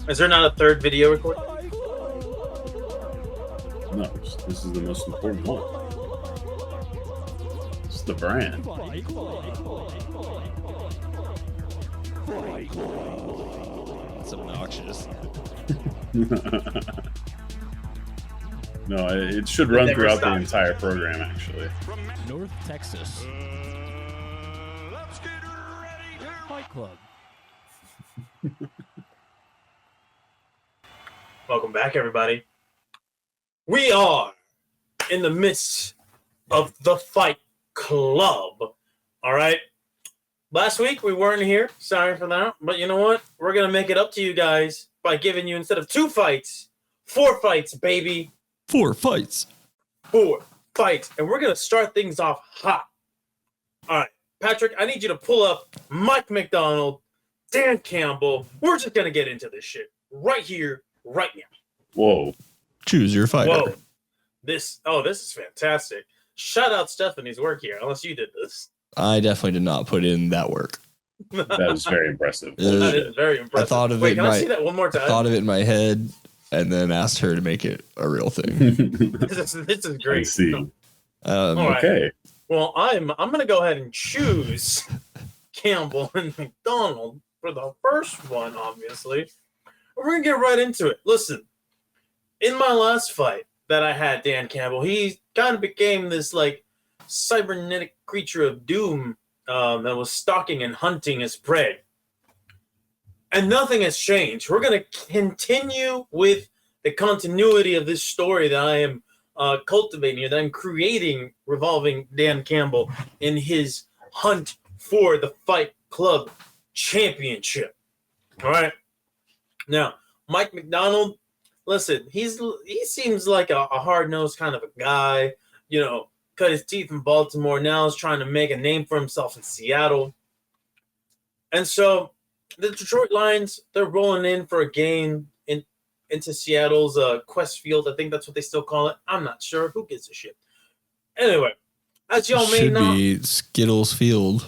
Is there not a third video recording? No, this is the most important one. It's the brand. It's obnoxious. No, it should run never throughout the stops. entire program, actually. North Texas Fight Club. Welcome back, everybody. We are in the midst of the Fight Club. All right. Last week we weren't here. Sorry for that. But you know what? We're going to make it up to you guys by giving you, instead of 2 fights, 4 fights, baby. 4 fights. 4 fights. And we're going to start things off hot. All right. Patrick, I need you to pull up Mike McDonald, Dan Campbell. We're just going to get into this shit right here, right now. Whoa. Choose your fighter. Whoa. This is fantastic. Shout out Stephanie's work here, unless you did this. I definitely did not put in that work. That is very impressive. That is very impressive. I thought of Wait, it can I see that one more I time? thought of it in my head and then asked her to make it a real thing. This is great. I see. All right. Okay. Well, I'm going to go ahead and choose Campbell and McDonald for the first one, obviously. We're going to get right into it. Listen, in my last fight that I had Dan Campbell, he kind of became this like cybernetic creature of doom that was stalking and hunting his prey. And nothing has changed. We're going to continue with the continuity of this story that I am cultivating here, that I'm creating revolving Dan Campbell in his hunt for the Fight Club Championship. All right. Now, Mike McDonald, listen, he seems like a hard-nosed kind of a guy, you know, cut his teeth in Baltimore, now is trying to make a name for himself in Seattle. And so the Detroit Lions, they're rolling in for a game into Seattle's Quest Field. I think that's what they still call it. I'm not sure. Who gives a shit? Anyway, as y'all may Should know, be Skittles Field.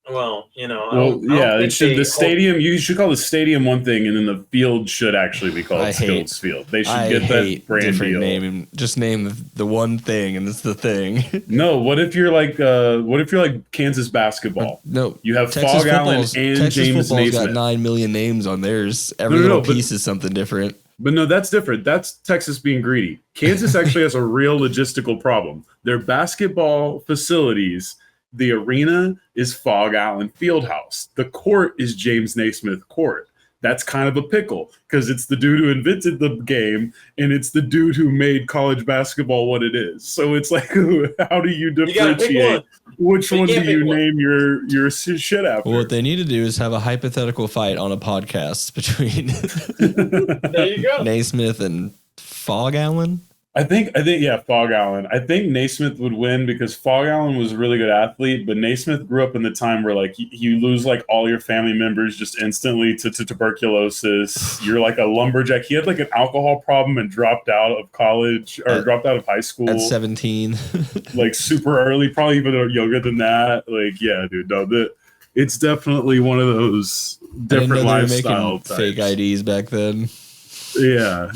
well, you know, Well, yeah, it should. The stadium. You should call the stadium one thing, and then the field should actually be called Skills Field. They should get that brand different deal. name. Just name the one thing, and it's the thing. No, what if you're like Kansas basketball? No, You have Texas Fog Allen and Texas James football's got Naismith. 9 million names on theirs. Every No, little but- piece is something different. But no, that's different. That's Texas being greedy. Kansas actually has a real logistical problem. Their basketball facilities, the arena is Fog Allen Fieldhouse. The court is James Naismith Court. That's kind of a pickle because it's the dude who invented the game and it's the dude who made college basketball what it is. So it's like, how do you You gotta pick differentiate which You one do can't you pick one. name your shit after? Well, what they need to do is have a hypothetical fight on a podcast between there you go. Naismith and Fog Allen. I think, yeah, Fog Allen. I think Naismith would win because Fog Allen was a really good athlete, but Naismith grew up in the time where like you lose like all your family members just instantly to tuberculosis. You're like a lumberjack. He had like an alcohol problem and dropped out of college or dropped out of high school At 17. like super early, probably even younger than that. Like, yeah, dude, no, it's definitely one of those different I didn't know they were lifestyle making fake types. IDs back then. Yeah.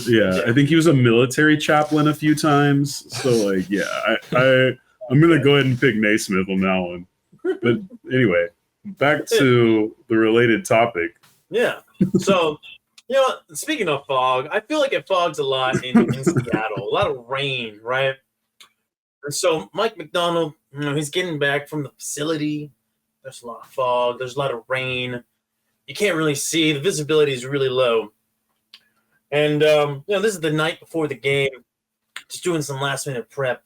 I think he was a military chaplain a few times. So, like, yeah, I'm gonna go ahead and pick Naismith on that one. But anyway, back to the related topic. Yeah. So, you know, speaking of fog, I feel like it fogs a lot in Seattle. A lot of rain, right? And so Mike McDonald, you know, he's getting back from the facility. There's a lot of fog. There's a lot of rain. You can't really see. The visibility is really low. And, you know, this is the night before the game, just doing some last-minute prep.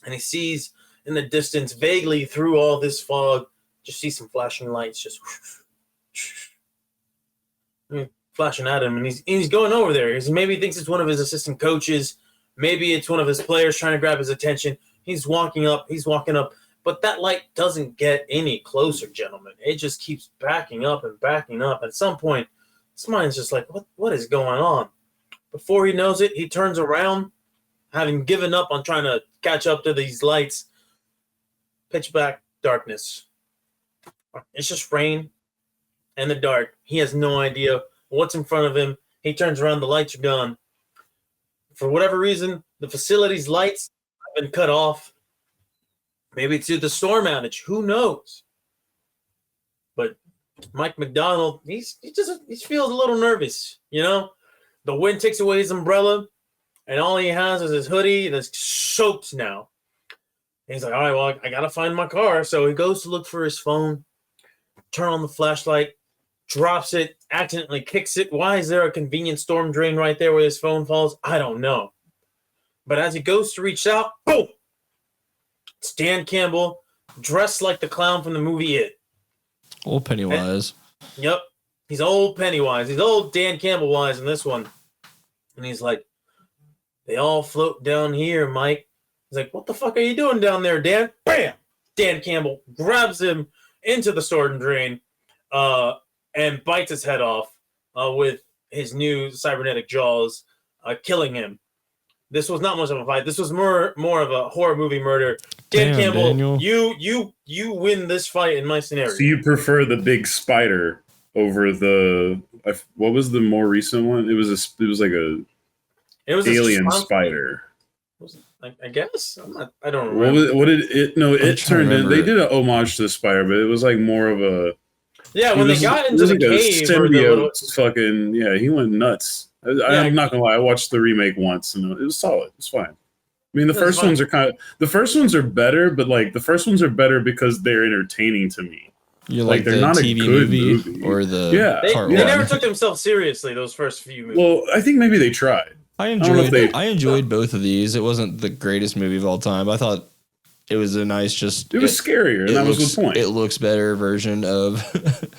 And he sees in the distance, vaguely through all this fog, just see some flashing lights just flashing at him. And he's going over there. Maybe he thinks it's one of his assistant coaches. Maybe it's one of his players trying to grab his attention. He's walking up. But that light doesn't get any closer, gentlemen. It just keeps backing up and backing up. At some point, his mind's just like, what is going on? Before he knows it, he turns around, having given up on trying to catch up to these lights. Pitch black darkness. It's just rain. in the dark. He has no idea what's in front of him. He turns around, the lights are gone. For whatever reason, the facility's lights have been cut off. Maybe it's due to the storm outage. Who knows? But Mike McDonald, he feels a little nervous, you know? The wind takes away his umbrella, and all he has is his hoodie that's soaked now. And he's like, all right, well, I got to find my car. So he goes to look for his phone, turn on the flashlight, drops it, accidentally kicks it. Why is there a convenient storm drain right there where his phone falls? I don't know. But as he goes to reach out, boom! It's Dan Campbell, dressed like the clown from the movie It. Old Pennywise. Yep. He's old Pennywise. He's old Dan Campbell-wise in this one. And he's like, they all float down here, Mike. He's like, what the fuck are you doing down there, Dan? Bam! Dan Campbell grabs him into the storm drain and bites his head off with his new cybernetic jaws, killing him. This was not much of a fight. This was more of a horror movie murder. Dan Damn, Campbell, Daniel. you win this fight in my scenario. So you prefer the big spider over the what was the more recent one? It was like a alien spider. I guess I don't remember. What did it? No, it turned in. They remember. did an homage to the spider, but it was like more of a. Yeah, when they got into the like a cave, or the little, fucking yeah, he went nuts. I'm not gonna lie, I watched the remake once and it was solid. It's fine. I mean, the first ones are better, but like the first ones are better because they're entertaining to me. You Like, like they're the not a TV good movie movie. or the Yeah. they part never one? took themselves seriously. Those first few movies. Well, I think maybe they tried. I don't know if enjoyed both of these. It wasn't the greatest movie of all time. I thought it was a nice It was scarier, and that was the point. It looks better version of.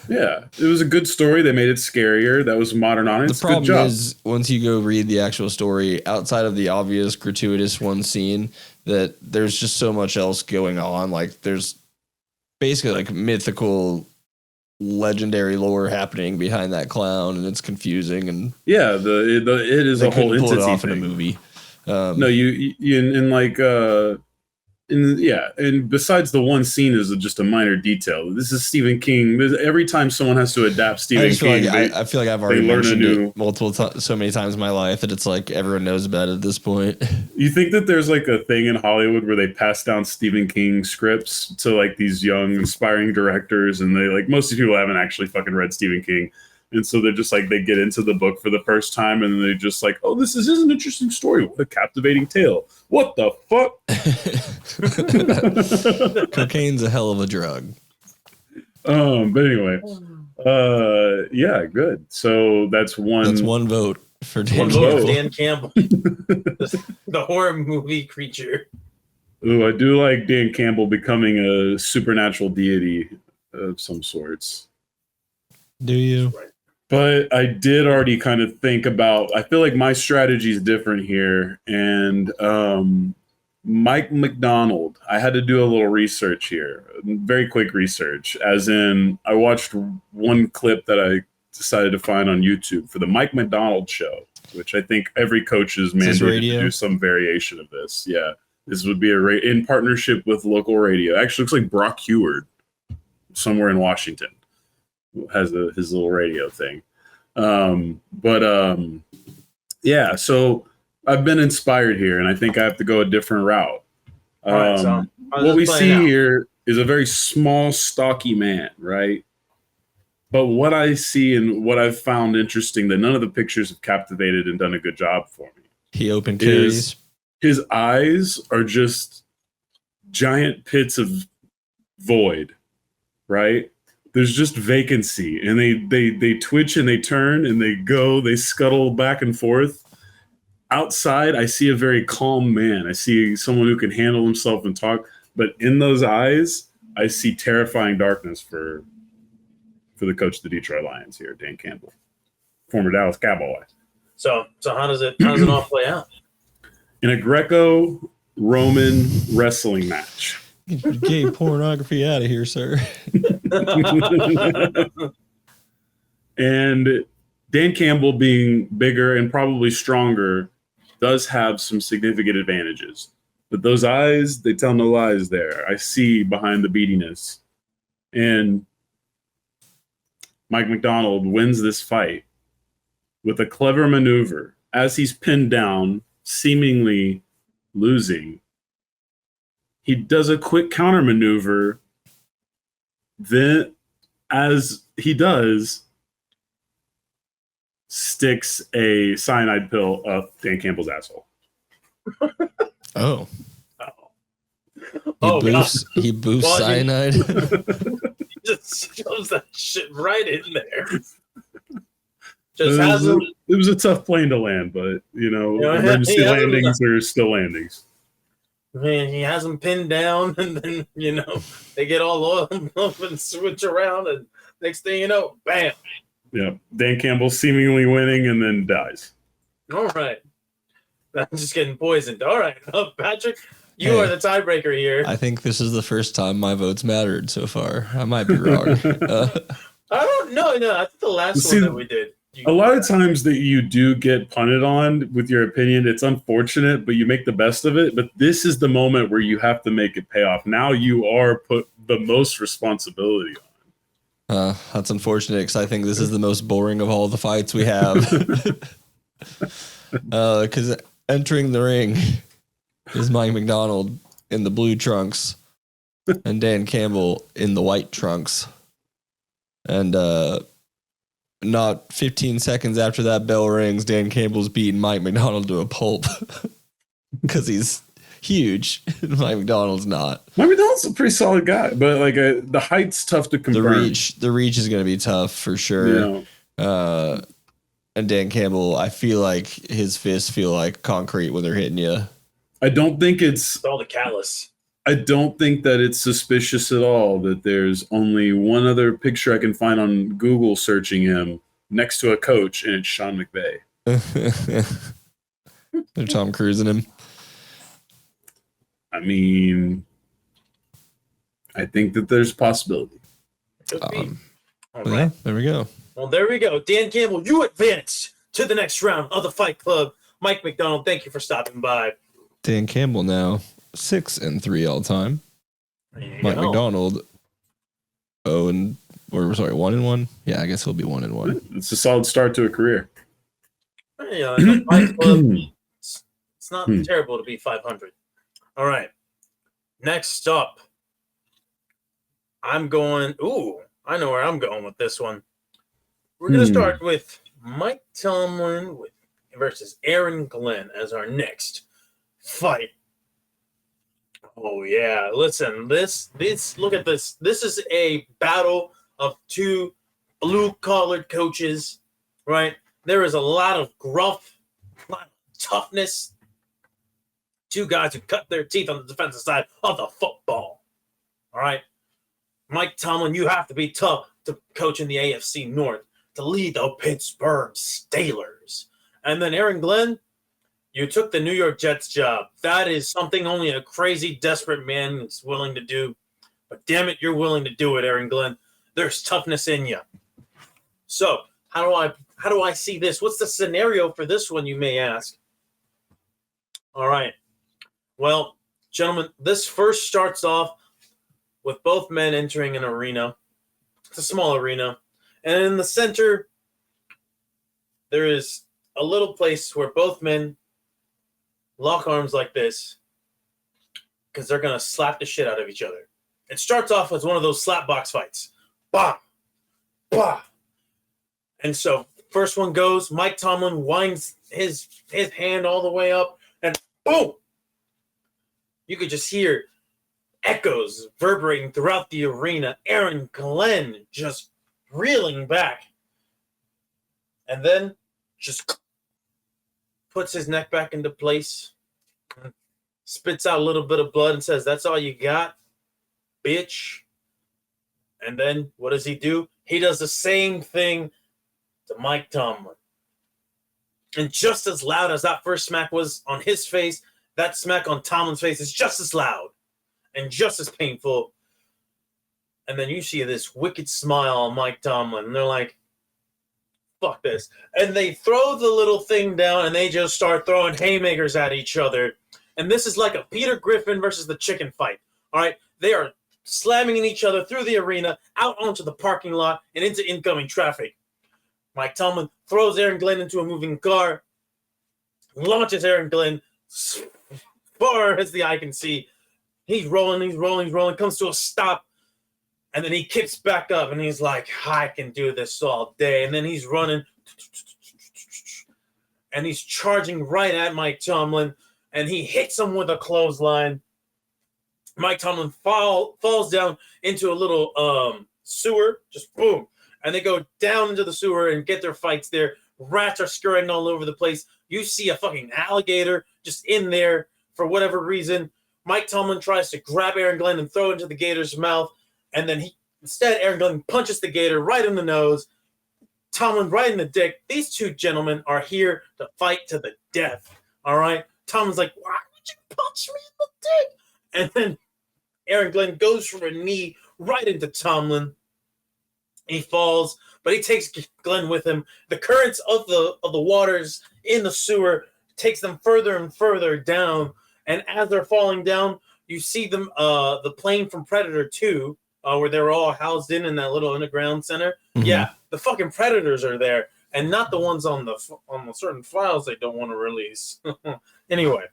Yeah, it was a good story. They made it scarier. That was modern on it. The It's a good problem job. is once you go read the actual story, outside of the obvious gratuitous one scene, that there's just so much else going on. Like there's basically like mythical, legendary lore happening behind that clown, and it's confusing. And Yeah, it is they a whole couldn't pull it entity off in a thing. movie. No, you in like and besides the one scene is just a minor detail. This is Stephen King. Every time someone has to adapt I Stephen just feel King, like I feel like I've already learn a mentioned new- it multiple times, so many times in my life that it's like everyone knows about it at this point. you think that there's like a thing in Hollywood where they pass down Stephen King scripts to like these young aspiring directors, and they like most of these people haven't actually fucking read Stephen King. And so they're just like, they get into the book for the first time and they just like, oh, this is an interesting story. What a captivating tale. What the fuck? Cocaine's a hell of a drug. But anyway, yeah, good. So that's That's one vote for Dan One vote for Campbell. Dan Campbell, the horror movie creature. Ooh, I do like Dan Campbell becoming a supernatural deity of some sorts. Do you? But I did already kind of think about, I feel like my strategy is different here. And Mike McDonald, I had to do a little research here, very quick research, as in I watched one clip that I decided to find on YouTube for the Mike McDonald show, which I think every coach is mandated to radio? do some variation of this. Yeah, this would be in partnership with local radio. Actually, looks like Brock Heward, somewhere in Washington, has his little radio thing. Yeah, so I've been inspired here, and I think I have to go a different route. All right, so What we see here is a very small, stocky man, right? But what I see and what I've found interesting that none of the pictures have captivated and done a good job for me. He opened Is- carries. His eyes are just giant pits of void, right? There's just vacancy, and they twitch and they turn and they scuttle back and forth. Outside, I see a very calm man. I see someone who can handle himself and talk, but in those eyes, I see terrifying darkness for the coach of the Detroit Lions here, Dan Campbell, former Dallas Cowboy. So how does it all play out? In a Greco-Roman wrestling match. Get your gay pornography out of here, sir. And Dan Campbell, being bigger and probably stronger, does have some significant advantages. But those eyes, they tell no lies there. I see behind the beadiness. And Mike McDonald wins this fight with a clever maneuver as he's pinned down, seemingly losing. He does a quick counter maneuver. Then, as he does, sticks a cyanide pill up Dan Campbell's asshole. Oh. Oh, He boofs Well, cyanide. He just shoves that shit right in there. Just has him. It was a tough plane to land, but emergency he has him- landings are still landings. Man, he has him pinned down, and then they get all oiled up and switch around, and next thing you know, bam! Yeah, Dan Campbell seemingly winning and then dies. All right, I'm just getting poisoned. All right, Patrick, you Hey. are the tiebreaker here. I think this is the first time my votes mattered so far. I might be wrong. I don't know. No, I think the last See, one that we did. A lot of times that you do get punted on with your opinion, it's unfortunate, but you make the best of it. But this is the moment where you have to make it pay off. Now you are put the most responsibility on. That's unfortunate because I think this is the most boring of all the fights we have. Because entering the ring is Mike McDonald in the blue trunks and Dan Campbell in the white trunks. And not 15 seconds after that bell rings, Dan Campbell's beating Mike McDonald to a pulp because he's huge. Mike McDonald's not. Mike McDonald's a pretty solid guy, but the height's tough to confirm. The reach is going to be tough for sure. And Dan Campbell, I feel like his fists feel like concrete when they're hitting you. I don't think it's all the callus. I don't think that it's suspicious at all that there's only one other picture I can find on Google searching him next to a coach, and it's Sean McVay. They're Tom Cruising him. I mean, I think that there's a possibility. Could be. All Yeah, right. there we go. Well, there we go. Dan Campbell, you advance to the next round of the Fight Club. Mike McDonald, thank you for stopping by. Dan Campbell now 6-3 all time. There you Mike go. McDonald 1-1. Yeah, I guess he'll be 1-1. It's a solid start to a career. Yeah, the Fight Club, it's not Hmm. terrible to be 500. All right. Next up, I'm going. Ooh, I know where I'm going with this one. We're going to start with Mike Tomlin versus Aaron Glenn as our next fight. Oh yeah, listen, this look at this. This is a battle of two blue-collared coaches, right? There is a lot of gruff, a lot of toughness. Two guys who cut their teeth on the defensive side of the football. All right. Mike Tomlin, you have to be tough to coach in the AFC North, to lead the Pittsburgh Steelers. And then Aaron Glenn, you took the New York Jets job. That is something only a crazy, desperate man is willing to do. But damn it, you're willing to do it, Aaron Glenn. There's toughness in you. So how do I see this? What's the scenario for this one, you may ask? All right. Well, gentlemen, this first starts off with both men entering an arena. It's a small arena. And in the center, there is a little place where both men lock arms like this because they're going to slap the shit out of each other. It starts off as one of those slap box fights. Bah! Bah! And so first one goes, Mike Tomlin winds his hand all the way up, and boom! You could just hear echoes reverberating throughout the arena. Aaron Glenn just reeling back. And then just puts his neck back into place, spits out a little bit of blood and says, "That's all you got, bitch." And then what does he do? He does the same thing to Mike Tomlin. And just as loud as that first smack was on his face, that smack on Tomlin's face is just as loud and just as painful. And then you see this wicked smile on Mike Tomlin, and they're like, fuck this. And they throw the little thing down, and they just start throwing haymakers at each other. And this is like a Peter Griffin versus the chicken fight. All right? They are slamming in each other through the arena, out onto the parking lot, and into incoming traffic. Mike Tomlin throws Aaron Glenn into a moving car, launches Aaron Glenn as far as the eye can see. He's rolling, comes to a stop, and then he kicks back up, and he's like, I can do this all day. And then he's running, and he's charging right at Mike Tomlin, and he hits him with a clothesline. Mike Tomlin falls down into a little sewer, just boom. And they go down into the sewer and get their fights there. Rats are scurrying all over the place. You see a fucking alligator just in there for whatever reason. Mike Tomlin tries to grab Aaron Glenn and throw it into the gator's mouth. And then instead, Aaron Glenn punches the gator right in the nose. Tomlin right in the dick. These two gentlemen are here to fight to the death. All right? Tomlin's like, why would you punch me in the dick? And then Aaron Glenn goes for a knee right into Tomlin. He falls, but he takes Glenn with him. The currents of the waters in the sewer takes them further and further down. And as they're falling down, you see them the plane from Predator 2, where they were all housed in that little underground center. Mm-hmm. Yeah, the fucking Predators are there, and not the ones on the certain files they don't want to release. Anyway,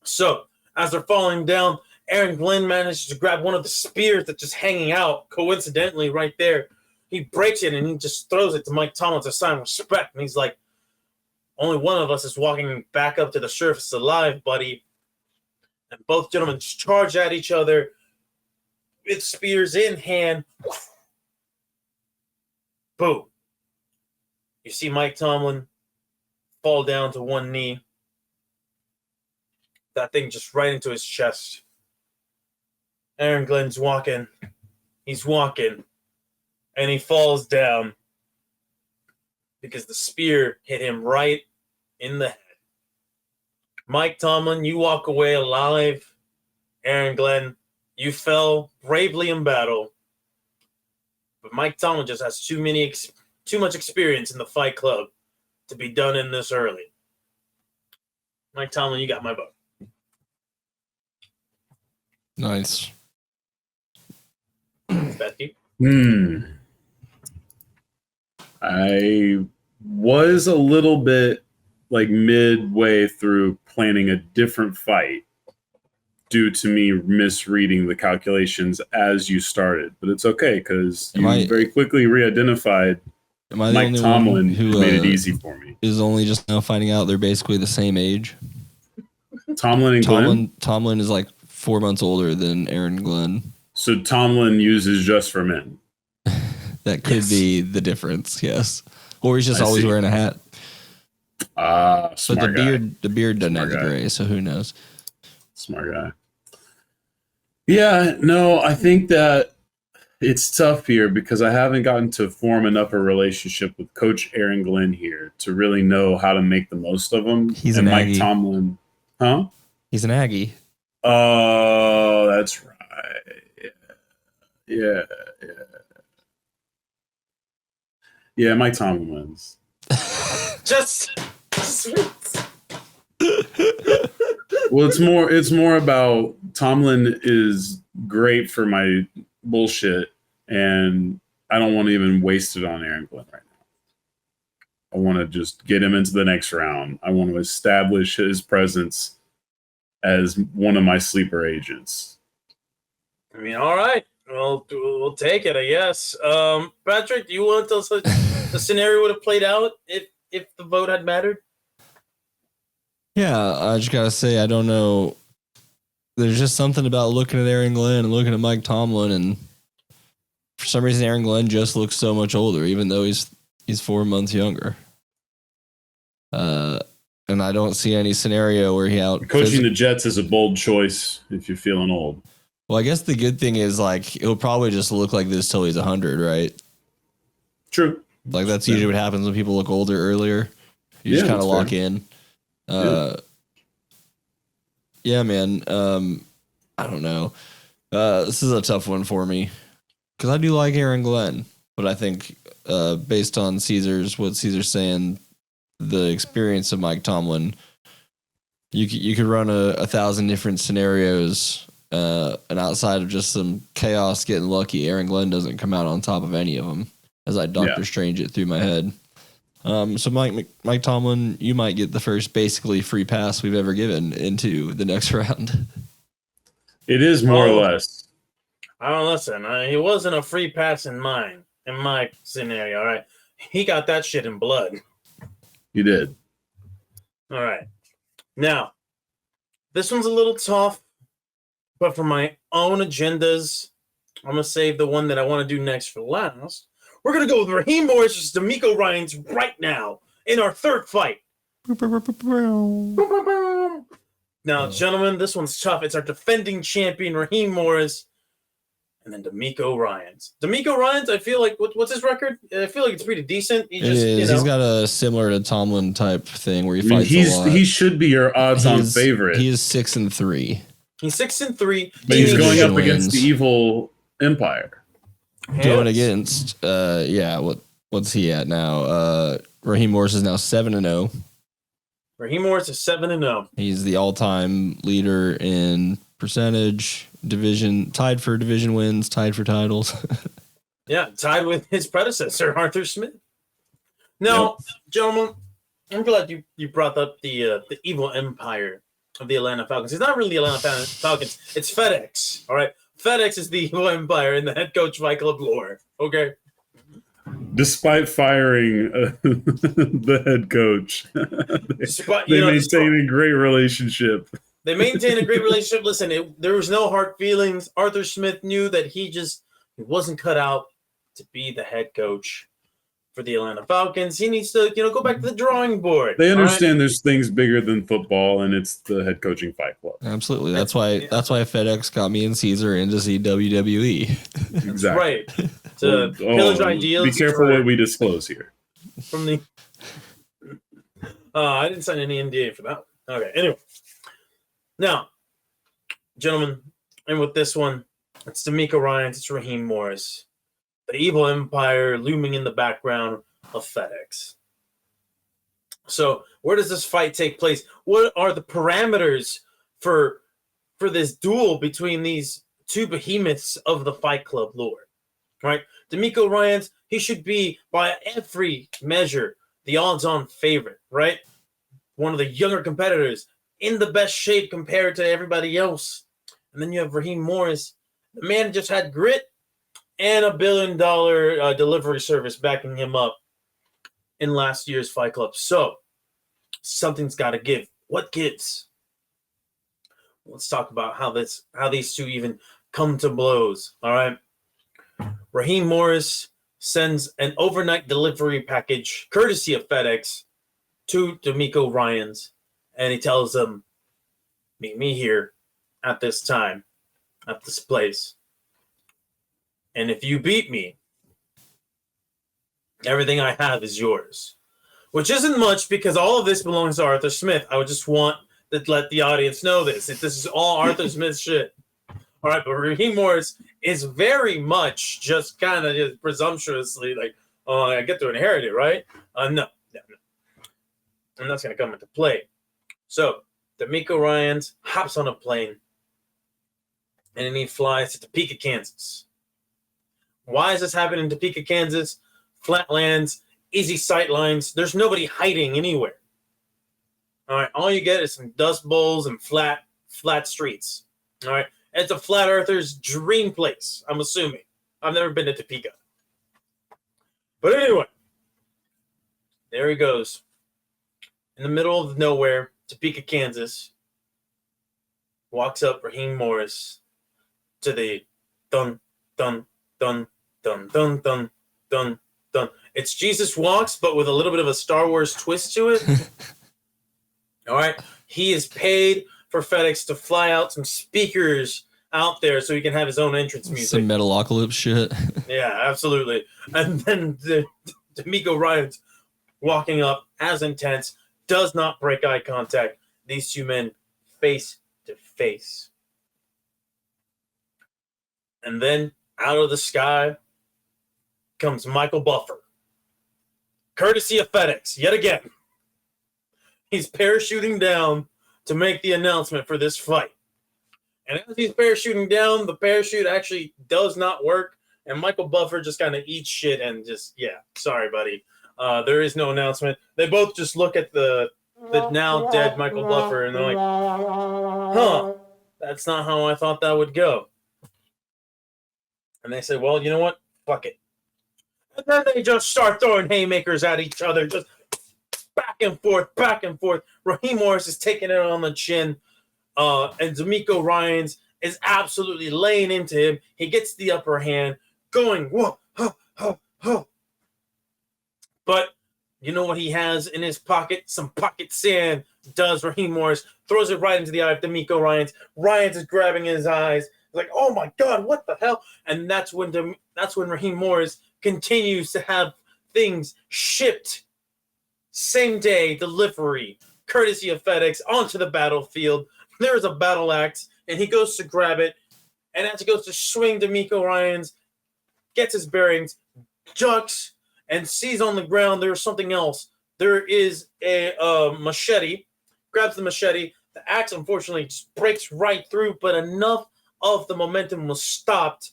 so as they're falling down, Aaron Glenn manages to grab one of the spears that's just hanging out, coincidentally, right there. He breaks it, and he just throws it to Mike Tomlin to sign respect. And he's like, only one of us is walking back up to the surface alive, buddy. And both gentlemen charge at each other with spears in hand. Boom. You see Mike Tomlin fall down to one knee. That thing just right into his chest. Aaron Glenn's walking. He's walking. And he falls down because the spear hit him right in the head. Mike Tomlin, you walk away alive. Aaron Glenn, you fell bravely in battle. But Mike Tomlin just has too much experience in the Fight Club to be done in this early. Mike Tomlin, you got my vote. Nice. Becky? I was a little bit like midway through planning a different fight due to me misreading the calculations as you started, but it's okay because you very quickly re-identified Mike Tomlin, who made it easy for me. Is only just now finding out they're basically the same age. Tomlin and Glenn? Tomlin is like 4 months older than Aaron Glenn. So Tomlin uses Just for Men. That could be the difference, yes. Or he's just always wearing a hat. But the beard doesn't have the gray, so who knows? Smart guy. Yeah, no, I think that it's tough here because I haven't gotten to form enough a relationship with Coach Aaron Glenn here to really know how to make the most of him. He's an Aggie. Mike Tomlin, huh? He's an Aggie. Oh, that's right. Yeah, Mike Tomlin wins. Just Well, it's more about Tomlin is great for my bullshit, and I don't want to even waste it on Aaron Glenn right now. I want to just get him into the next round. I want to establish his presence as one of my sleeper agents. I mean, all right. Well, we'll take it, I guess. Patrick, do you want to tell us how the scenario would have played out if the vote had mattered? Yeah, I just gotta say, I don't know. There's just something about looking at Aaron Glenn and looking at Mike Tomlin, and for some reason, Aaron Glenn just looks so much older, even though he's 4 months younger. And I don't see any scenario where he coaching the Jets is a bold choice if you're feeling old. Well, I guess the good thing is like he'll probably just look like this till he's 100, right? True. Like that's usually what happens when people look older earlier. You just kind of lock in. Yeah, man. I don't know. This is a tough one for me because I do like Aaron Glenn, but I think based on what Caesar's saying, the experience of Mike Tomlin, you could run 1,000 different scenarios and outside of just some chaos getting lucky, Aaron Glenn doesn't come out on top of any of them. As I Doctor Strange it through my head. So Mike Tomlin, you might get the first basically free pass we've ever given into the next round. It is more or less. I don't listen. He wasn't a free pass in my scenario. All right, he got that shit in blood. You did. All right, now this one's a little tough, but for my own agendas, I'm gonna save the one that I want to do next for last. We're going to go with Raheem Morris versus D'Amico Ryans right now in our third fight. Now, gentlemen, this one's tough. It's our defending champion, Raheem Morris, and then D'Amico Ryans. D'Amico Ryans, I feel like, what's his record? I feel like it's pretty decent. He's got a similar to Tomlin type thing where he fights a lot. He should be your odds-on favorite. He is 6-3. He's 6-3. But he's going up against the evil Empire. Going against, what's he at now? Raheem Morris is now 7-0. Raheem Morris is 7-0. He's the all-time leader in percentage, division, tied for division wins, tied for titles. Yeah, tied with his predecessor, Arthur Smith. Now, gentlemen, I'm glad you brought up the evil empire of the Atlanta Falcons. It's not really the Atlanta Falcons. It's FedEx, all right? FedEx is the evil empire in the head coach Fight Club lore. Okay. Despite firing the head coach, they maintain a great relationship. They maintain a great relationship. Listen, there was no hard feelings. Arthur Smith knew that he wasn't cut out to be the head coach for the Atlanta Falcons. He needs to, go back to the drawing board. They understand there's things bigger than football, and it's the head coaching Fight Club. Absolutely. That's why FedEx got me and Caesar in to see WWE. Exactly. Right. To pillage ideals. Be careful what we disclose here. From the I didn't sign any NDA for that. Okay. Anyway. Now, gentlemen, and with this one, it's D'Amico Ryans, it's Raheem Morris. The evil empire looming in the background of FedEx. So, where does this fight take place? What are the parameters for this duel between these two behemoths of the Fight Club lore? Right? D'Amico Ryans, he should be, by every measure, the odds-on favorite, right? One of the younger competitors, in the best shape compared to everybody else. And then you have Raheem Morris. The man just had grit and $1 billion delivery service backing him up in last year's Fight Club. So, something's got to give. What gives? Let's talk about how these two even come to blows. All right. Raheem Morris sends an overnight delivery package, courtesy of FedEx, to D'Amico Ryans, and he tells them, "Meet me here at this time, at this place. And if you beat me, everything I have is yours." Which isn't much because all of this belongs to Arthur Smith. I would just want to let the audience know this. This is all Arthur Smith shit. All right, but Raheem Morris is very much just kind of just presumptuously like, "Oh, I get to inherit it, right?" No. And that's going to come into play. So, D'Amico Ryans hops on a plane and then he flies to Topeka, Kansas. Why is this happening in Topeka, Kansas? Flatlands, easy sight lines. There's nobody hiding anywhere. All right, all you get is some dust bowls and flat streets. All right, it's a flat earther's dream place, I'm assuming. I've never been to Topeka. But anyway, there he goes. In the middle of nowhere, Topeka, Kansas, walks up Raheem Morris to the dun, dun, dun, dun, dun, dun, dun, dun. It's Jesus Walks, but with a little bit of a Star Wars twist to it. All right. He is paid for FedEx to fly out some speakers out there so he can have his own entrance music. Some Metalocalypse shit. Yeah, absolutely. And then D'Amico Ryans walking up as intense, does not break eye contact. These two men face to face. And then out of the sky comes Michael Buffer. Courtesy of FedEx, yet again. He's parachuting down to make the announcement for this fight. And as he's parachuting down, the parachute actually does not work. And Michael Buffer just kind of eats shit and just, yeah, sorry, buddy. There is no announcement. They both just look at the now dead Michael Buffer and they're like, huh, that's not how I thought that would go. And they say, well, you know what? Fuck it. And then they just start throwing haymakers at each other, just back and forth, back and forth. Raheem Morris is taking it on the chin. And D'Amico Ryans is absolutely laying into him. He gets the upper hand, going, whoa, ho, ho, ho. But you know what he has in his pocket? Some pocket sand, does Raheem Morris. Throws it right into the eye of D'Amico Ryans. Ryans is grabbing his eyes. Like, oh my God, what the hell? And that's when Raheem Morris continues to have things shipped same day delivery, courtesy of FedEx, onto the battlefield. There's a battle axe, and he goes to grab it. And as he goes to swing, D'Amico Ryans gets his bearings, ducks, and sees on the ground there's something else. There is a machete, grabs the machete. The axe, unfortunately, just breaks right through, but enough of the momentum was stopped,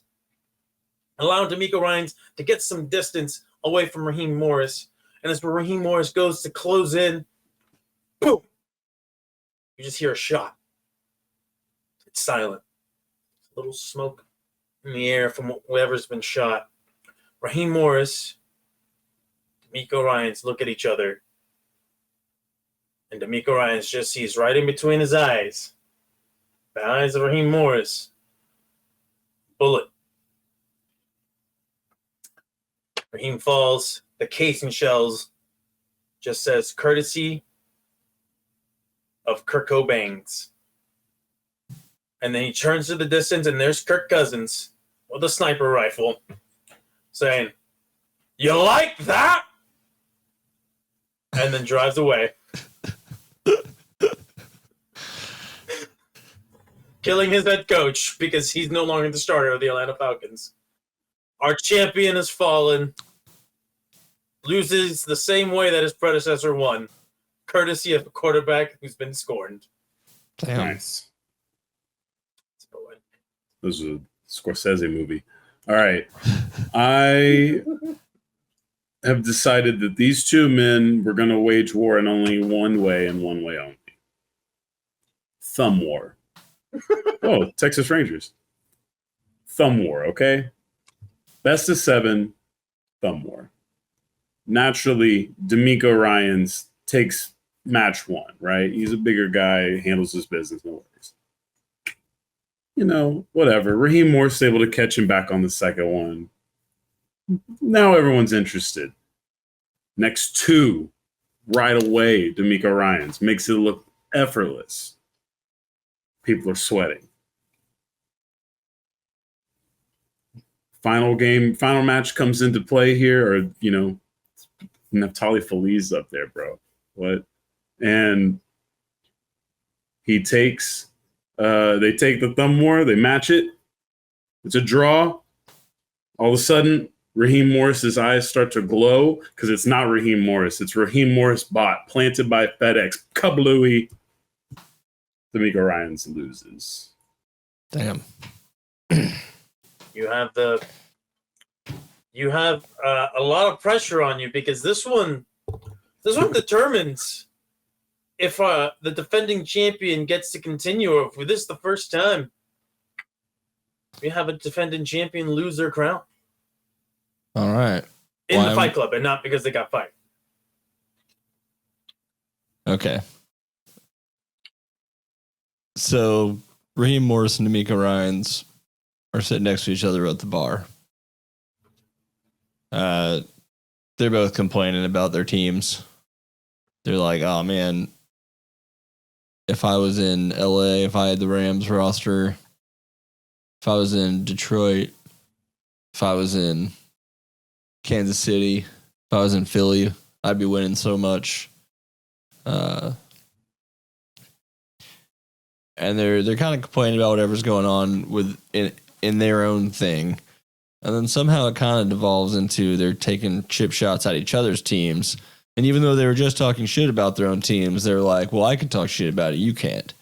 allowing D'Amico Ryans to get some distance away from Raheem Morris. And as Raheem Morris goes to close in, boom, you just hear a shot. It's silent. A little smoke in the air from whoever's been shot. Raheem Morris, D'Amico Ryans look at each other. And D'Amico Ryans just sees right in between his eyes, the eyes of Raheem Morris, bullet. Raheem falls. The casing shells just says, courtesy of Kirk Cobain's. And then he turns to the distance, and there's Kirk Cousins with a sniper rifle saying, you like that? And then drives away. Killing his head coach because he's no longer the starter of the Atlanta Falcons. Our champion has fallen. Loses the same way that his predecessor won. Courtesy of a quarterback who's been scorned. Damn. Nice. This is a Scorsese movie. All right. I have decided that these two men were going to wage war in only one way and one way only. Thumb war. Oh, Texas Rangers. Thumb war, okay? Best of 7, thumb war. Naturally, D'Amico Ryans takes match 1, right? He's a bigger guy, handles his business, no worries. You know, whatever. Raheem Morris able to catch him back on the second one. Now everyone's interested. Next 2, right away, D'Amico Ryans makes it look effortless. People are sweating. Final match comes into play here, or, you know, Naftali Feliz up there, bro. What? And he takes, they take the thumb war, they match it. It's a draw. All of a sudden, Raheem Morris's eyes start to glow because it's not Raheem Morris. It's Raheem Morris bot planted by FedEx. Kablooey. D'Amico Ryans loses. Damn. You have a lot of pressure on you because this one determines if the defending champion gets to continue, or if this is the first time we have a defending champion lose their crown. All right. In the Fight Club, and not because they got fired. Okay. So Raheem Morris and D'Amico Ryans are sitting next to each other at the bar. They're both complaining about their teams. They're like, oh man, if I was in LA, if I had the Rams roster, if I was in Detroit, if I was in Kansas City, if I was in Philly, I'd be winning so much. And they're kind of complaining about whatever's going on with in their own thing. And then somehow it kind of devolves into they're taking chip shots at each other's teams. And even though they were just talking shit about their own teams, they're like, well, I can talk shit about it. You can't.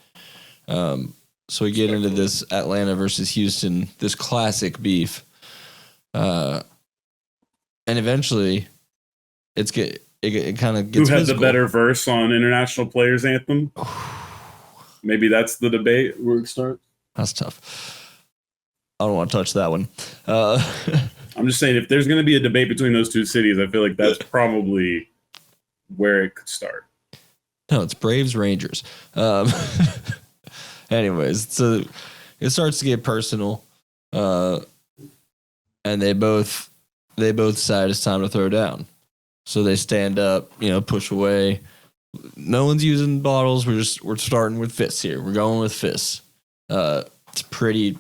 So we get into this Atlanta versus Houston, this classic beef. And eventually it kind of gets Who had physical. the better verse on International Players Anthem? Maybe that's the debate where it starts. That's tough. I don't want to touch that one. I'm just saying, if there's going to be a debate between those two cities, I feel like that's probably where it could start. No, it's Braves Rangers. Anyways, so it starts to get personal, and they both decide it's time to throw down. So they stand up, push away. No one's using bottles. We're starting with fists here. We're going with fists. It's pretty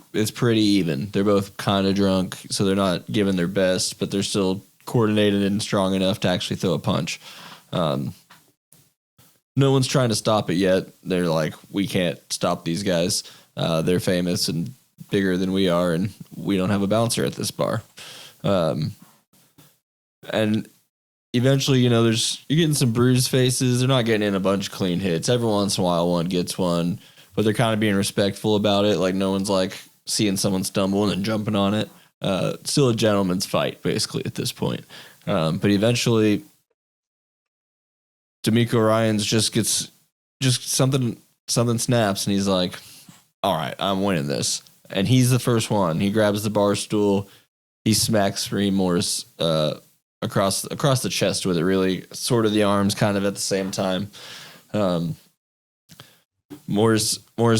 even. They're both kind of drunk, so they're not giving their best, but they're still coordinated and strong enough to actually throw a punch. No one's trying to stop it yet. They're like, we can't stop these guys. They're famous and bigger than we are, and we don't have a bouncer at this bar. And eventually, you're getting some bruised faces. They're not getting in a bunch of clean hits. Every once in a while, one gets one, but they're kind of being respectful about it. Like, no one's like seeing someone stumble and then jumping on it. Still a gentleman's fight, basically, at this point. But eventually, D'Amico Ryans just something snaps, and he's like, all right, I'm winning this. And he's the first one. He grabs the bar stool. He smacks Raheem Morris across the chest with it, really, sort of the arms kind of at the same time. Morris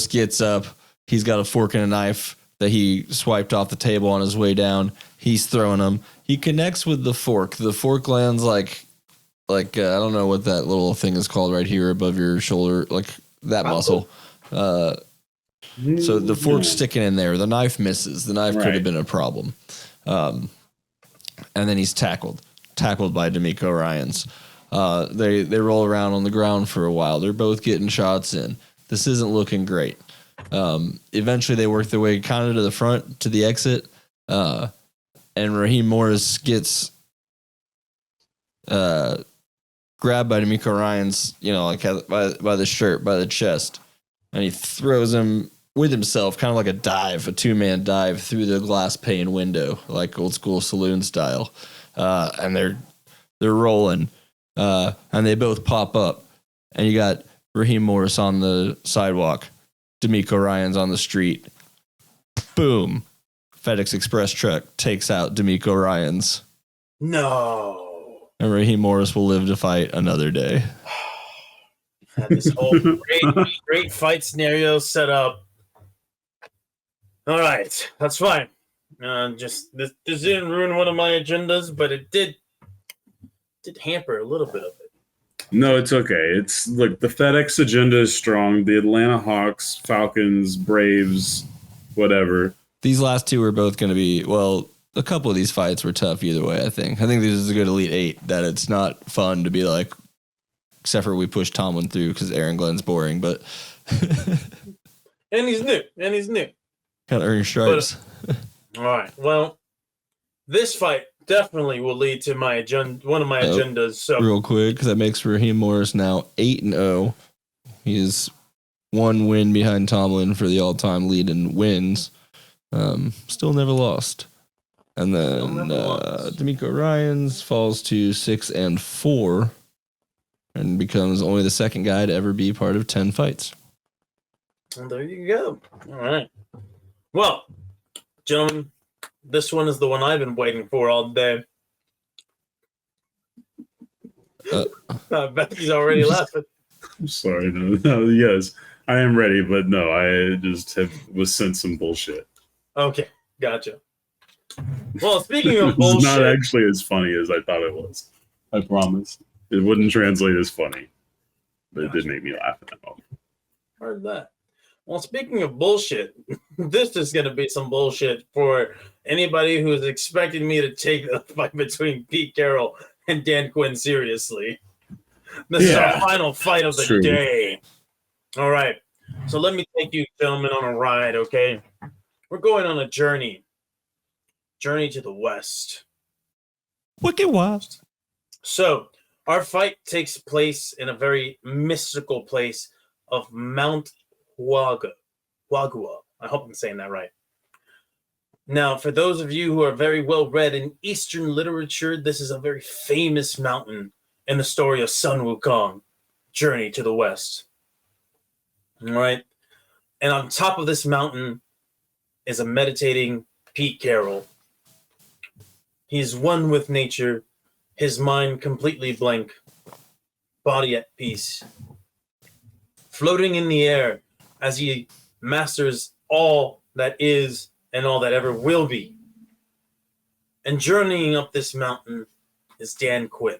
gets up. He's got a fork and a knife that he swiped off the table on his way down. He's throwing them. He connects with the fork. The fork lands like I don't know what that little thing is called right here above your shoulder, like that muscle. So the fork's sticking in there. The knife misses. The knife could have been a problem. And then he's tackled by D'Amico Ryans. They roll around on the ground for a while. They're both getting shots in. This isn't looking great. Eventually they work their way kind of to the front, to the exit. And Raheem Morris gets grabbed by D'Amico Ryans, by the shirt, by the chest. And he throws him with himself, kind of like a dive, a two-man dive through the glass pane window, like old school saloon style. And they're rolling, and they both pop up. And you got Raheem Morris on the sidewalk, D'Amico Ryans on the street. Boom. FedEx Express truck takes out D'Amico Ryans. No. And Raheem Morris will live to fight another day. Had this whole great fight scenario set up. All right, that's fine. This didn't ruin one of my agendas, but it did hamper a little bit of it. No, it's okay. It's like the FedEx agenda is strong. The Atlanta Hawks, Falcons, Braves, whatever. These last two are both going to be, well, a couple of these fights were tough either way, I think. I think this is a good Elite Eight, that it's not fun to be like, except for we pushed Tomlin through because Aaron Glenn's boring, but... And he's new. Kind of earn your stripes. All right, well, this fight definitely will lead to my one of my agendas. So real quick, because that makes Raheem Morris now 8-0. He is one win behind Tomlin for the all-time lead in wins. Still never lost. And then D'Amico Ryans falls to 6-4 and becomes only the second guy to ever be part of 10 fights. Well, there you go. All right. Well, gentlemen, this one is the one I've been waiting for all day. Becky's already laughing. I'm sorry. No, yes, I am ready, but no, I just was sent some bullshit. Okay, gotcha. Well, speaking of It's bullshit, not actually as funny as I thought it was. I promise. It wouldn't translate as funny, but it did make me laugh at that moment. Heard that. Well, speaking of bullshit, this is going to be some bullshit for anybody who's expecting me to take the fight between Pete Carroll and Dan Quinn seriously. This is our final fight of the day. All right. So let me take you gentlemen on a ride, okay? We're going on a journey. Journey to the West. Wicked West. So our fight takes place in a very mystical place of Mount Huaga. Aconcagua. I hope I'm saying that right. Now, for those of you who are very well read in Eastern literature, this is a very famous mountain in the story of Sun Wukong, Journey to the West. All right. And on top of this mountain is a meditating Pete Carroll. He's one with nature, his mind completely blank, body at peace, floating in the air as he masters all that is and all that ever will be. And journeying up this mountain is Dan Quinn,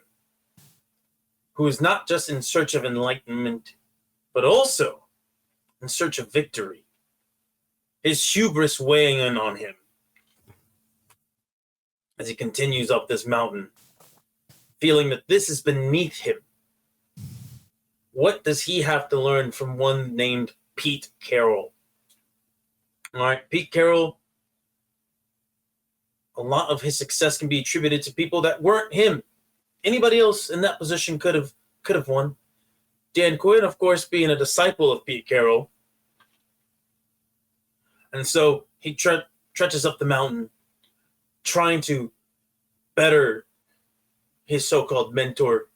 who is not just in search of enlightenment, but also in search of victory. His hubris weighing in on him as he continues up this mountain, feeling that this is beneath him. What does he have to learn from one named Pete Carroll? All right, Pete Carroll, a lot of his success can be attributed to people that weren't him. Anybody else in that position could have won. Dan Quinn, of course, being a disciple of Pete Carroll. And so he trudges up the mountain, trying to better his so-called mentor.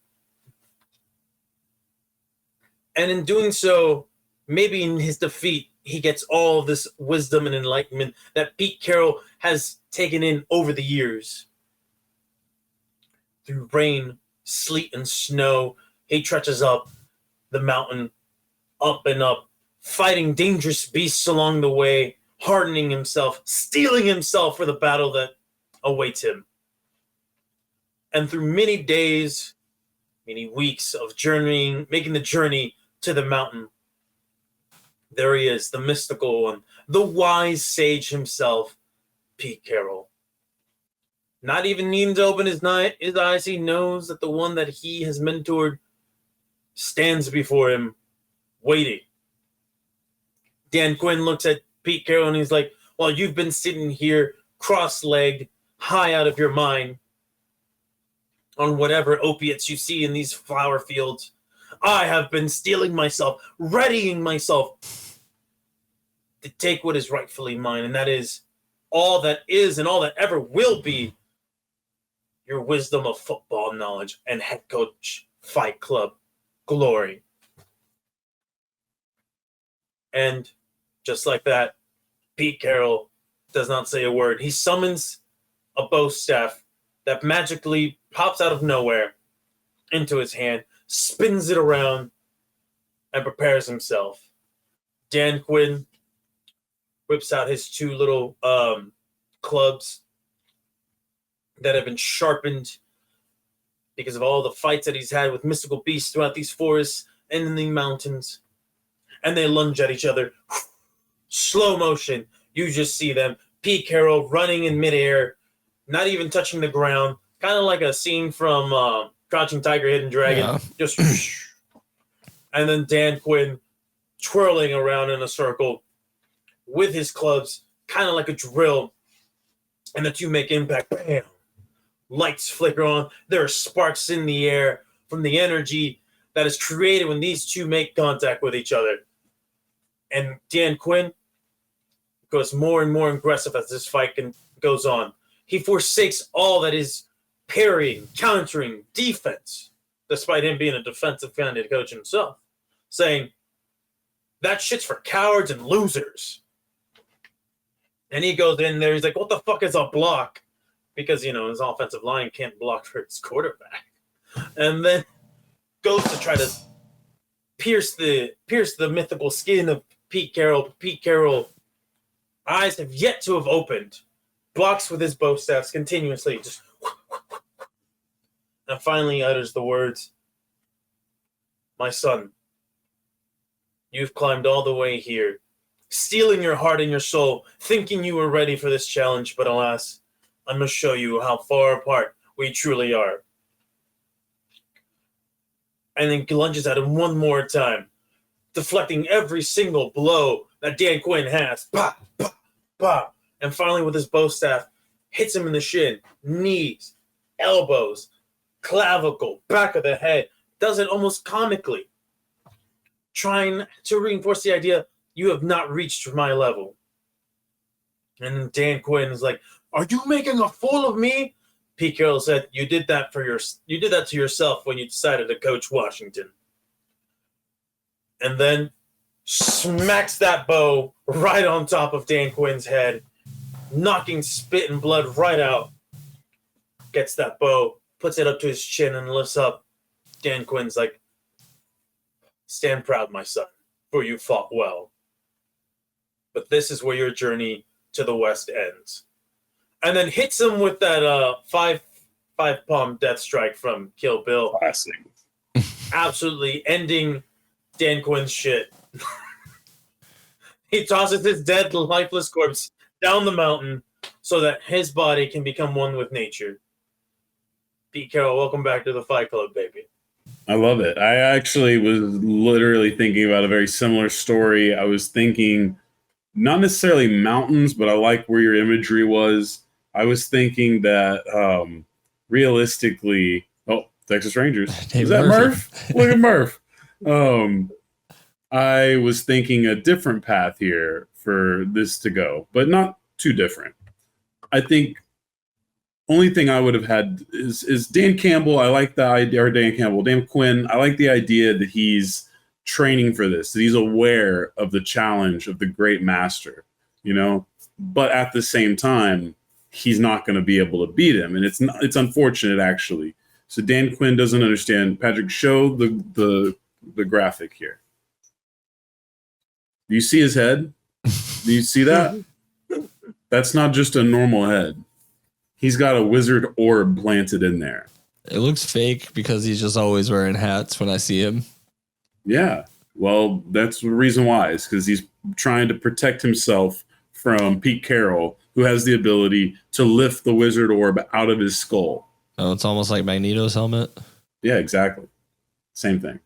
And in doing so, maybe in his defeat, he gets all this wisdom and enlightenment that Pete Carroll has taken in over the years. Through rain, sleet, and snow, he trudges up the mountain, up and up, fighting dangerous beasts along the way, hardening himself, steeling himself for the battle that awaits him. And through many days, many weeks of journeying, making the journey to the mountain, there he is, the mystical one, the wise sage himself, Pete Carroll. Not even needing to open his eyes, he knows that the one that he has mentored stands before him, waiting. Dan Quinn looks at Pete Carroll and he's like, well, you've been sitting here cross-legged, high out of your mind, on whatever opiates you see in these flower fields. I have been steeling myself, readying myself to take what is rightfully mine, and that is all that is and all that ever will be your wisdom of football knowledge and head coach Fight Club glory. And just like that, Pete Carroll does not say a word. He summons a bow staff that magically pops out of nowhere into his hand, spins it around, and prepares himself. Dan Quinn whips out his two little clubs that have been sharpened because of all the fights that he's had with mystical beasts throughout these forests and in the mountains. And they lunge at each other. Slow motion. You just see them. Pete Carroll running in midair, not even touching the ground. Kind of like a scene from Crouching Tiger, Hidden Dragon. Yeah. Just and then Dan Quinn twirling around in a circle with his clubs, kind of like a drill. And the two make impact. Bam! Lights flicker on. There are sparks in the air from the energy that is created when these two make contact with each other. And Dan Quinn goes more and more aggressive as this fight goes on. He forsakes all that is parrying, countering, defense, despite him being a defensive kind of coach himself, saying, that shit's for cowards and losers. And he goes in there, he's like, what the fuck is a block? Because, his offensive line can't block for its quarterback. And then goes to try to pierce the mythical skin of Pete Carroll. Pete Carroll, eyes have yet to have opened, blocks with his bow staffs continuously, just and finally utters the words, my son, you've climbed all the way here, stealing your heart and your soul, thinking you were ready for this challenge, but alas, I must show you how far apart we truly are. And then lunges at him one more time, deflecting every single blow that Dan Quinn has. Bah, bah, bah. And finally, with his bow staff, hits him in the shin, knees, elbows, clavicle, back of the head. Does it almost comically, trying to reinforce the idea, You have not reached my level. And Dan Quinn is like, are you making a fool of me? Pete Carroll said, you did that to yourself when you decided to coach Washington. And then smacks that bow right on top of Dan Quinn's head, knocking spit and blood right out. Gets that bow, puts it up to his chin, and lifts up. Dan Quinn's like, stand proud, my son, for you fought well. But this is where your journey to the West ends. And then hits him with that five palm death strike from Kill Bill. Classic. Absolutely ending Dan Quinn's shit. He tosses his dead, lifeless corpse down the mountain so that his body can become one with nature. Pete Carroll, welcome back to the Fight Club, baby. I love it. I actually was literally thinking about a very similar story. I was thinking not necessarily mountains, but I like where your imagery was. I was thinking that realistically, Texas Rangers. Is that Murph? Look at Murph. I was thinking a different path here for this to go, but not too different. I think only thing I would have had is Dan Campbell. I like the idea, or Dan Quinn. I like the idea that he's training for this, that he's aware of the challenge of the great master, but at the same time, he's not going to be able to beat him. And it's unfortunate, actually. So Dan Quinn doesn't understand. Patrick, show the graphic here. Do you see his head? Do you see that? That's not just a normal head. He's got a wizard orb planted in there. It looks fake because he's just always wearing hats when I see him. Yeah. Well, that's the reason why. Is because he's trying to protect himself from Pete Carroll, who has the ability to lift the wizard orb out of his skull. Oh, it's almost like Magneto's helmet? Yeah, exactly. Same thing.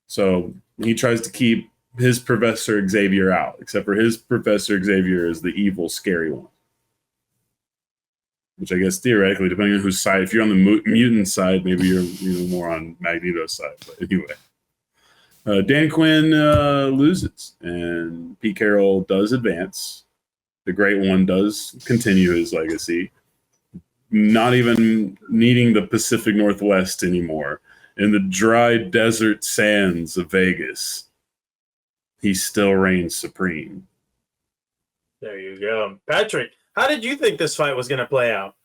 So he tries to keep his Professor Xavier out, except for his Professor Xavier is the evil, scary one. Which I guess theoretically, depending on whose side, if you're on the mutant side, maybe you're more on Magneto's side. But anyway, Dan Quinn loses, and Pete Carroll does advance. The Great One does continue his legacy, not even needing the Pacific Northwest anymore. In the dry desert sands of Vegas, he still reigns supreme. There you go. Patrick, how did you think this fight was going to play out?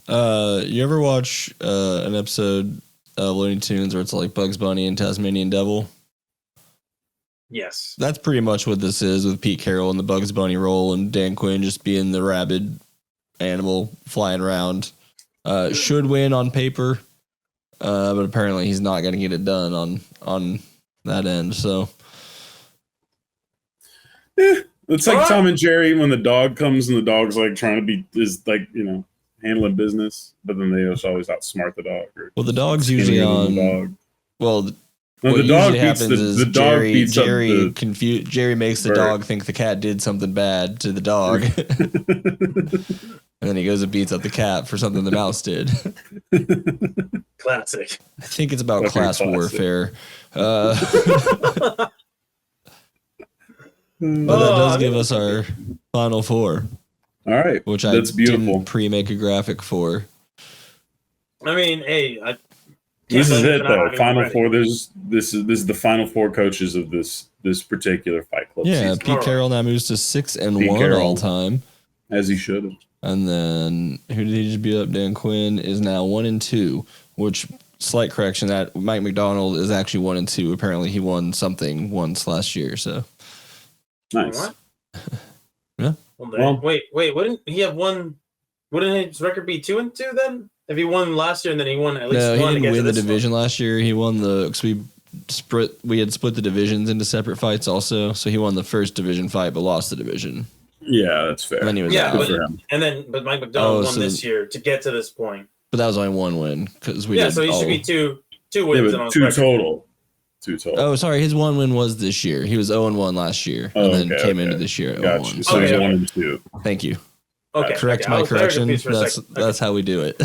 You ever watch an episode of Looney Tunes where it's like Bugs Bunny and Tasmanian Devil? Yes. That's pretty much what this is, with Pete Carroll in the Bugs Bunny role and Dan Quinn just being the rabid animal flying around. Should win on paper, but apparently he's not going to get it done on that end. So, it's like Tom and Jerry when the dog comes and the dog's like trying to handling business, but then they just always outsmart the dog. Well, the dog's usually on. Dog. Well. No, what the dog usually beats happens is the dog beats Jerry makes the bird. dog think the cat did something bad to the dog. And then he goes and beats up the cat for something the mouse did. Classic. I think it's about class warfare. Hmm. But that does give us our final four. All right, which that's beautiful. Didn't pre-make a graphic for. I mean, hey, this is it though. Final four. This is the final four coaches of this particular Fight Club. Yeah, season. Pete Carroll now moves to 6-1 all time, as he should have. And then who did he just beat up? Dan Quinn is now 1-2. Which, slight correction, that Mike McDonald is actually 1-2. Apparently, he won something once last year. So nice. What? Yeah. Well, wait. Wouldn't he have won? Wouldn't his record be 2-2 then? If he won last year and then he won at least one. No, he didn't win the this division last year. He won because we had split the divisions into separate fights also. So he won the first division fight but lost the division. Yeah, that's fair. And then he was Yeah, out. but Mike McDonald won this year to get to this point. But that was only one win because we. Yeah, so he should be two wins. Yeah, but two total. Oh, sorry. His one win was this year. He was 0-1 last year, and then came into this year at 0-1. Gotcha. So he's 1-2. Thank you. Okay. Correct my correction. That's how we do it.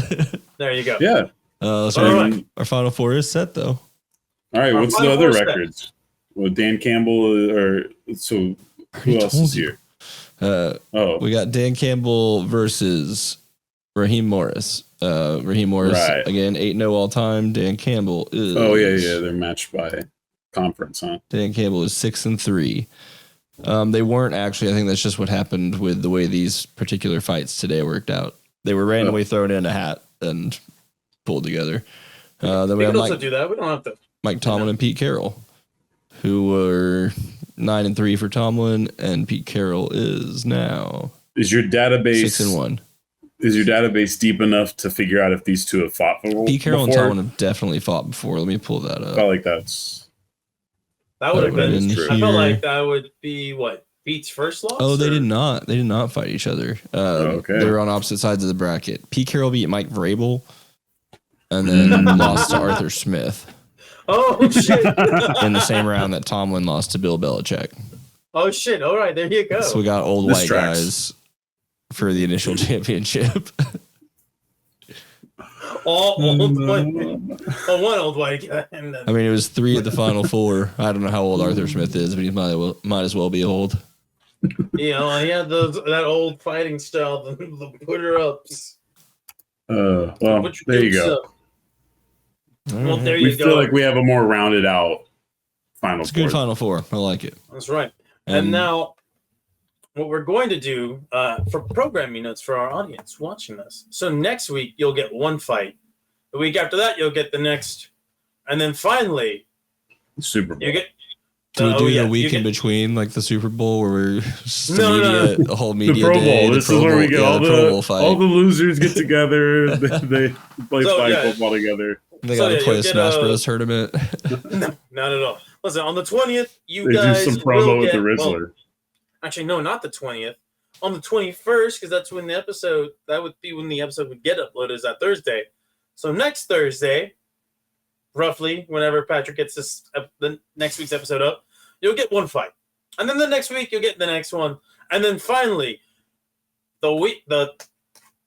There you go. Yeah. So our final four is set though. All right. What's the other records? Well, Dan Campbell, or so who else is here? We got Dan Campbell versus Raheem Morris. Raheem Morris, Right. again, 8-0 all time. Dan Campbell is. Oh, yeah. They're matched by conference, huh? Dan Campbell is 6-3. They weren't actually. I think that's just what happened with the way these particular fights today worked out. They were randomly thrown in a hat and pulled together. Then we We have can also do that. We don't have to. Mike Tomlin and Pete Carroll, who were 9-3 for Tomlin, and Pete Carroll is now Is your database 6-1. Is your database deep enough to figure out if these two have fought before? Pete Carroll and Tomlin have definitely fought before. Let me pull that I up. felt like that's That would have That been. would've been I felt here. like that would be what Pete's first loss. Oh, they or- did not. They did not fight each other. Okay. They were on opposite sides of the bracket. Pete Carroll beat Mike Vrabel, and then lost to Arthur Smith Oh shit! in the same round that Tomlin lost to Bill Belichick. Oh shit! All right, there you go. So we got old This white tracks. guys for the initial championship. All old white, one old white guy, and then I mean, it was 3 of the final 4. I don't know how old Arthur Smith is, but he might as well be old. he had that old fighting style, the putter ups. well, Which there you go. Well, there We you feel go. like we have a more rounded out final It's a good four. final 4. I like it. That's right. And now, what we're going to do for programming notes for our audience watching this. So next week you'll get one fight. The week after that you'll get the next, and then finally Super Bowl. you get. Do we do yeah, the week you in get- between, like the Super Bowl, where we're just No. a whole The media Pro day? Bowl. The This Pro is where we Bowl- get yeah, all the Pro Bowl the fight. all the losers get together. they play So, flag yeah. football together. They So, got to yeah, play you'll a get Smash a- Bros tournament. No, not at all. Listen, on the 20th, you They do guys some will promo with get, the well, Rizzler. actually, no, not the 20th. On the 21st, because that's when the episode, that would be when the episode would get uploaded, is that Thursday. So next Thursday, roughly, whenever Patrick gets the next week's episode up, you'll get one fight. And then the next week, you'll get the next one. And then finally, the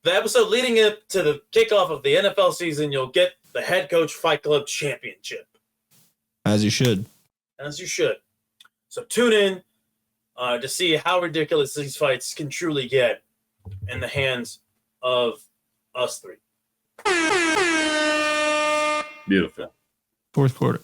episode leading up to the kickoff of the NFL season, you'll get the Head Coach Fight Club Championship. As you should. As you should. So tune in to see how ridiculous these fights can truly get in the hands of us three. Beautiful. Fourth quarter.